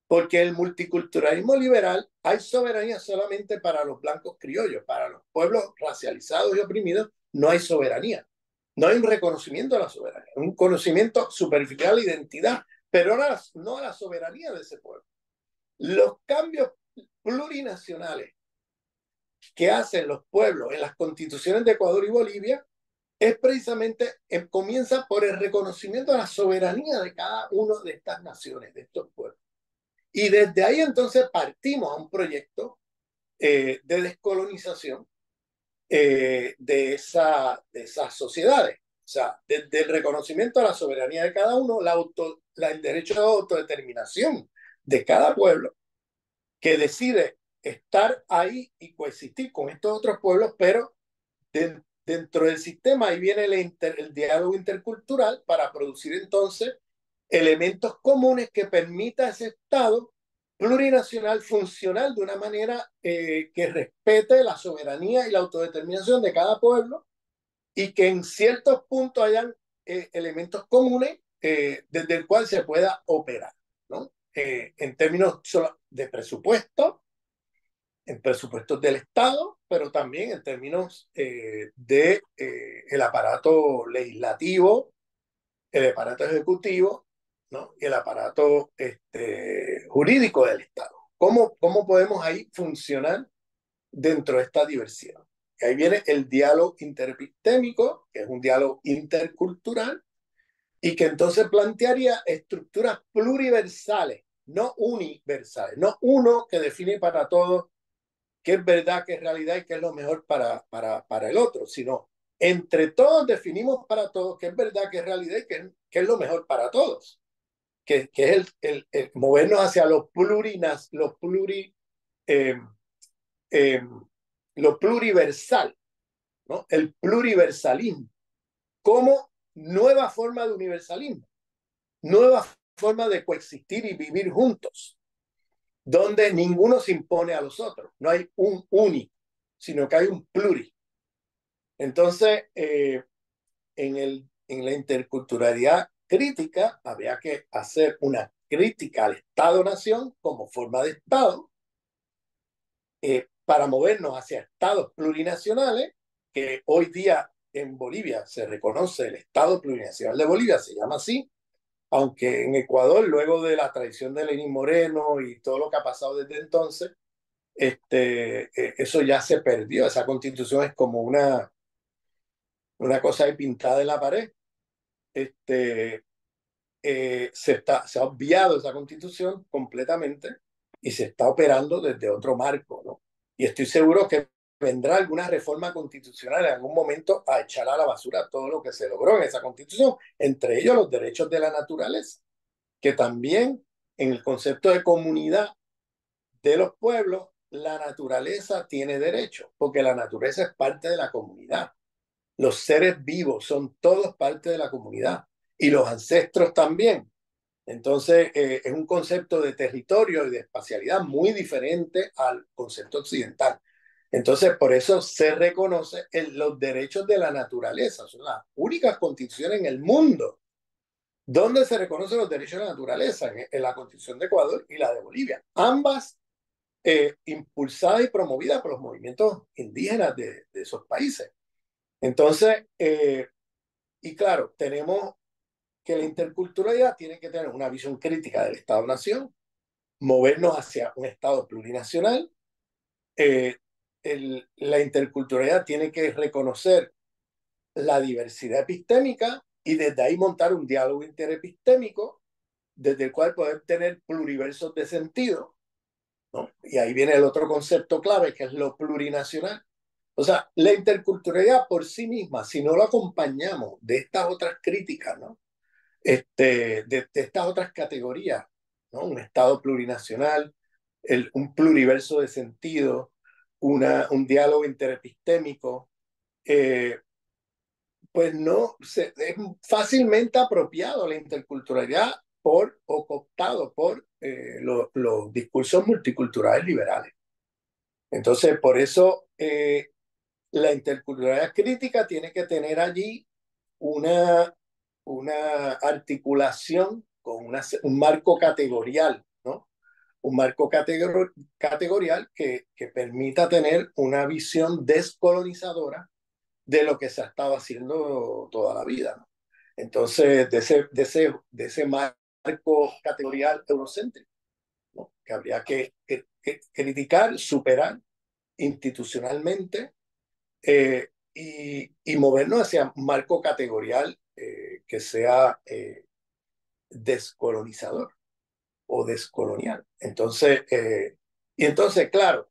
porque el multiculturalismo liberal hay soberanía solamente para los blancos criollos, para los pueblos racializados y oprimidos no hay soberanía. No hay un reconocimiento de la soberanía, un conocimiento superficial de identidad, pero no a la soberanía de ese pueblo. Los cambios plurinacionales que hacen los pueblos en las constituciones de Ecuador y Bolivia es precisamente, comienza por el reconocimiento de la soberanía de cada una de estas naciones, de estos pueblos. Y desde ahí entonces partimos a un proyecto de descolonización de esas sociedades. O sea, desde el reconocimiento de la soberanía de cada uno, el derecho de autodeterminación de cada pueblo que decide estar ahí y coexistir con estos otros pueblos, pero dentro del sistema ahí viene el diálogo intercultural para producir entonces elementos comunes que permita a ese Estado plurinacional funcional de una manera que respete la soberanía y la autodeterminación de cada pueblo, y que en ciertos puntos hayan elementos comunes desde el cual se pueda operar, ¿no? En términos de presupuesto, en presupuestos del Estado, pero también en términos de el aparato legislativo, el aparato ejecutivo, ¿no? Y el aparato jurídico del Estado. ¿Cómo podemos ahí funcionar dentro de esta diversidad? Y ahí viene el diálogo interepistémico, que es un diálogo intercultural, y que entonces plantearía estructuras pluriversales, no universales, no uno que define para todos qué es verdad, qué es realidad y qué es lo mejor para el otro, sino entre todos definimos para todos qué es verdad, qué es realidad y qué es lo mejor para todos. que es el movernos hacia eh, eh, lo pluriversal, ¿no? El pluriversalismo como nueva forma de universalismo, nueva forma de coexistir y vivir juntos, donde ninguno se impone a los otros. No hay un único, sino que hay un pluri. Entonces, en la interculturalidad crítica, habría que hacer una crítica al Estado-nación como forma de Estado para movernos hacia estados plurinacionales, que hoy día en Bolivia se reconoce el Estado plurinacional de Bolivia, se llama así, aunque en Ecuador, luego de la traición de Lenín Moreno y todo lo que ha pasado desde entonces, eso ya se perdió. Esa constitución es como una cosa ahí pintada en la pared. Se ha obviado esa constitución completamente y se está operando desde otro marco, ¿no? Y estoy seguro que vendrá alguna reforma constitucional en algún momento a echar a la basura todo lo que se logró en esa constitución, entre ellos los derechos de la naturaleza, que también en el concepto de comunidad de los pueblos, la naturaleza tiene derechos, porque la naturaleza es parte de la comunidad. Los seres vivos son todos parte de la comunidad y los ancestros también. Entonces, es un concepto de territorio y de espacialidad muy diferente al concepto occidental. Entonces, por eso se reconoce los derechos de la naturaleza. Son las únicas constituciones en el mundo donde se reconocen los derechos de la naturaleza, en la Constitución de Ecuador y la de Bolivia. Ambas impulsadas y promovidas por los movimientos indígenas de esos países. Entonces, y claro, tenemos que la interculturalidad tiene que tener una visión crítica del Estado-Nación, movernos hacia un Estado plurinacional. La interculturalidad tiene que reconocer la diversidad epistémica y desde ahí montar un diálogo interepistémico desde el cual poder tener pluriversos de sentido, ¿no? Y ahí viene el otro concepto clave, que es lo plurinacional. O sea, la interculturalidad por sí misma, si no lo acompañamos de estas otras críticas, ¿no? De estas otras categorías, ¿no? Un Estado plurinacional, un pluriverso de sentido, un diálogo interepistémico, eh, pues no, es fácilmente apropiado la interculturalidad o cooptado por los discursos multiculturales liberales. Entonces, por eso la interculturalidad crítica tiene que tener allí una, una articulación con un marco categorial, ¿no? Un marco categorial que permita tener una visión descolonizadora de lo que se ha estado haciendo toda la vida, ¿no? Entonces, de ese marco categorial eurocéntrico, ¿no? Que habría que criticar, superar institucionalmente y movernos hacia un marco categorial que sea descolonizador o descolonial. Entonces, claro,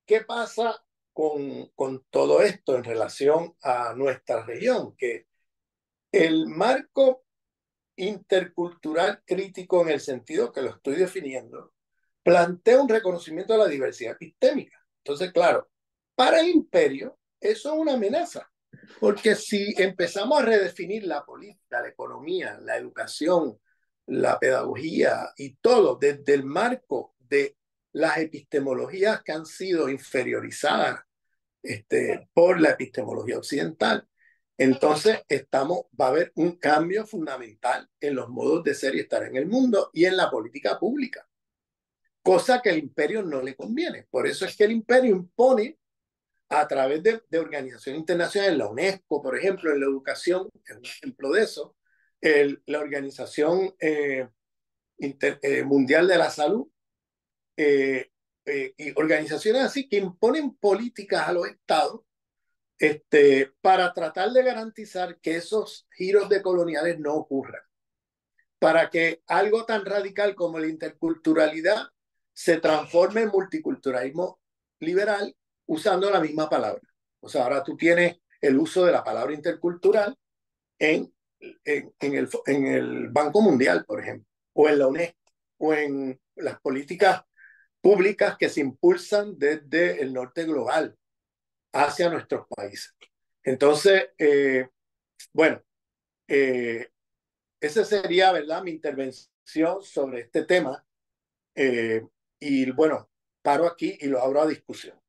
¿qué pasa con todo esto en relación a nuestra región? Que el marco intercultural crítico, en el sentido que lo estoy definiendo, plantea un reconocimiento de la diversidad epistémica. Entonces, claro, para el imperio eso es una amenaza, porque si empezamos a redefinir la política, la economía, la educación, la pedagogía y todo desde el marco de las epistemologías que han sido inferiorizadas por la epistemología occidental, entonces va a haber un cambio fundamental en los modos de ser y estar en el mundo y en la política pública, cosa que al imperio no le conviene. Por eso es que el imperio impone a través de organizaciones internacionales, la UNESCO, por ejemplo, en la educación, es un ejemplo de eso, la Organización Mundial de la Salud, y organizaciones así que imponen políticas a los estados para tratar de garantizar que esos giros decoloniales no ocurran, para que algo tan radical como la interculturalidad se transforme en multiculturalismo liberal usando la misma palabra. O sea, ahora tú tienes el uso de la palabra intercultural en el Banco Mundial, por ejemplo, o en la UNESCO o en las políticas públicas que se impulsan desde el norte global hacia nuestros países. Entonces, bueno, esa sería, ¿verdad?, mi intervención sobre este tema. Y bueno, paro aquí y lo abro a discusión.